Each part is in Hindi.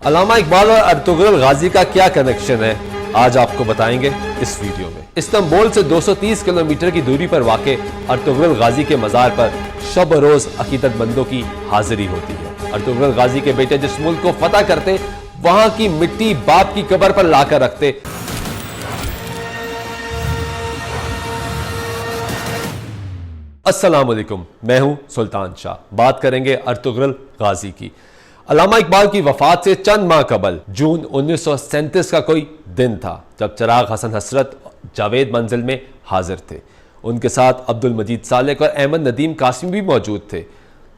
अल्लामा इकबाल और अर्तुगरुल गाजी का क्या कनेक्शन है, आज आपको बताएंगे इस वीडियो में। इस्तांबुल से 230 किलोमीटर की दूरी पर वाक़े अर्तुगरुल गाजी के मज़ार पर शब रोज अकीदतमंदों की हाजिरी होती है। अर्तुगरुल गाजी के बेटे जिस मुल्क को फतह करते, वहां की मिट्टी बाप की कब्र पर लाकर रखते। अस्सलाम वालेकुम, मैं हूं सुल्तान शाह। बात करेंगे अर्तुगरुल गाजी की। अल्लामा इकबाल की वफात से चंद माह कबल जून 1937 का कोई दिन था जब चिराग हसन हसरत जावेद मंजिल में हाजिर थे। उनके साथ अब्दुल मजीद सालेक और अहमद नदीम कासिम भी मौजूद थे।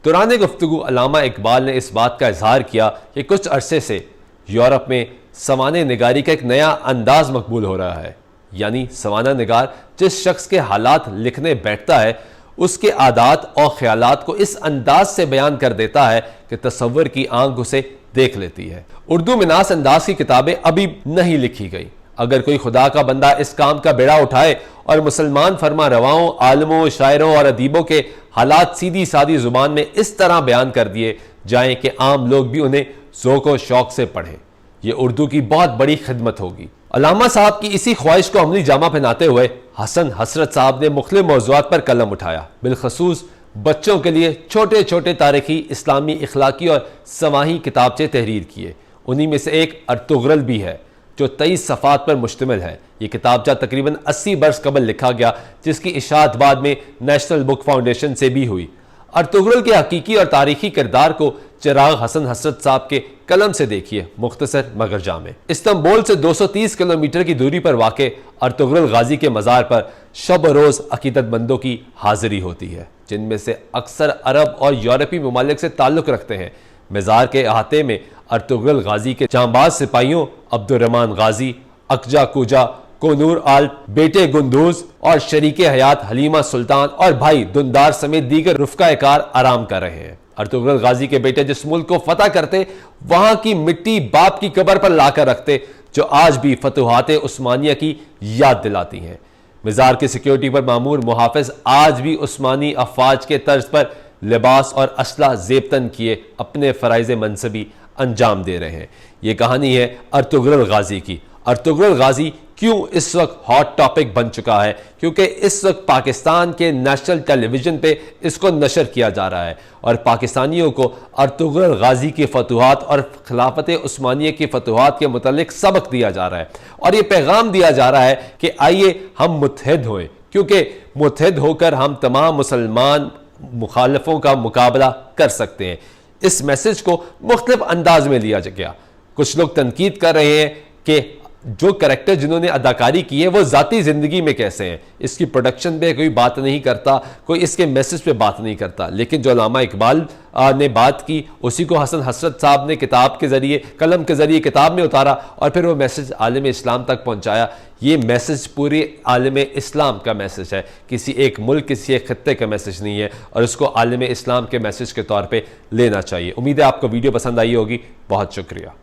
दौरान गुफ्तगू अल्लामा इकबाल ने इस बात का इजहार किया कि कुछ अरसे से यूरोप में सवाने निगारी का एक नया अंदाज मकबूल हो रहा है। यानी सवाना निगार जिस शख्स के हालात लिखने बैठता है, उसके आदात और ख्यालात को इस अंदाज से बयान कर देता है कि तसव्वुर की आंख उसे देख लेती है। उर्दू में नास अंदाज की किताबें अभी नहीं लिखी गई। अगर कोई खुदा का बंदा इस काम का बेड़ा उठाए और मुसलमान फरमा रवाओं, आलमों, शायरों और अदीबों के हालात सीधी सादी जुबान में इस तरह बयान कर दिए जाएं कि आम लोग भी उन्हें ज़ौक़ व शौक से पढ़ें, यह उर्दू की बहुत बड़ी खिदमत होगी। अल्लामा साहब की इसी ख्वाहिश को अमली जामा पहनाते हुए हसन हसरत साहब ने मुख्तलिफ मौज़ूआत पर कलम उठाया। बिलखसूस बच्चों के लिए छोटे छोटे तारीखी, इस्लामी, इखलाकी और समाही किताबचे तहरीर किए। उन्हीं में से एक अर्तुगरुल भी है जो 23 सफ़ात पर मुश्तमिल है। ये किताबचा तकरीबन 80 बरस कबल लिखा गया, जिसकी इशाअत बाद में नेशनल बुक फाउंडेशन से भी हुई। अर्तुगरुल के हकीकी और तारीखी किरदार को चिराग हसन हसरत साहब के कलम से देखिए मुख्तसर मगर जामे। इस्तांबुल से 230 किलोमीटर की दूरी पर वाक़े अर्तुगरुल गाजी के मज़ार पर शब रोज़ अकीदतमंदों की हाजिरी होती है, जिनमें से अक्सर अरब और यूरोपी ममालिक से ताल्लुक़ रखते हैं। मज़ार के अहाते में अर्तुगरुल गाजी के जांबाज सिपाहियों अब्दुर्रहमान गाजी, अकजा कुजा, कोनूर आल, बेटे गुंदूज और शरीके हयात हलीमा सुल्तान और भाई दुंदार समेत दीगर रुफ़क़ा-ए-कार आराम कर रहे हैं। अर्तुगरुल गाजी के बेटे जिस मुल्क को फतह करते, वहां की मिट्टी बाप की कब्र पर लाकर रखते, जो आज भी फतुहात उस्मानिया की याद दिलाती हैं। मज़ार की सिक्योरिटी पर मामूर मुहाफ़िज आज भी उस्मानी अफवाज के तर्ज पर लिबास और असला ज़ेबतन किए अपने फ़राइज़ मनसबी अंजाम दे रहे हैं। ये कहानी है अर्तुगरुल गाजी की। अर्तुगरुल गाजी क्यों इस वक्त हॉट टॉपिक बन चुका है? क्योंकि इस वक्त पाकिस्तान के नेशनल टेलीविजन पे इसको नशर किया जा रहा है और पाकिस्तानियों को अर्तुगरुल गाजी की फतुहात और खिलाफत उस्मानिया की फतुहात के मुतालिक सबक दिया जा रहा है और ये पैगाम दिया जा रहा है कि आइए हम मुत्तहिद होएं, क्योंकि मुत्तहिद होकर हम तमाम मुसलमान मुखालफों का मुकाबला कर सकते हैं। इस मैसेज को मुख्तलिफ अंदाज में लिया गया। कुछ लोग तनकीद कर रहे हैं कि जो कैरेक्टर जिन्होंने अदाकारी की है वो ज़ाती ज़िंदगी में कैसे हैं, इसकी प्रोडक्शन पे कोई बात नहीं करता, कोई इसके मैसेज पे बात नहीं करता। लेकिन जो अल्लामा इकबाल ने बात की, उसी को हसन हसरत साहब ने किताब के ज़रिए, कलम के ज़रिए किताब में उतारा और फिर वो मैसेज आलम इस्लाम तक पहुँचाया। ये मैसेज पूरे आलम इस्लाम का मैसेज है, किसी एक मुल्क, किसी एक खत्ते का मैसेज नहीं है और उसको आलम इस्लाम के मैसेज के तौर पर लेना चाहिए। उम्मीद है आपको वीडियो पसंद आई होगी। बहुत शुक्रिया।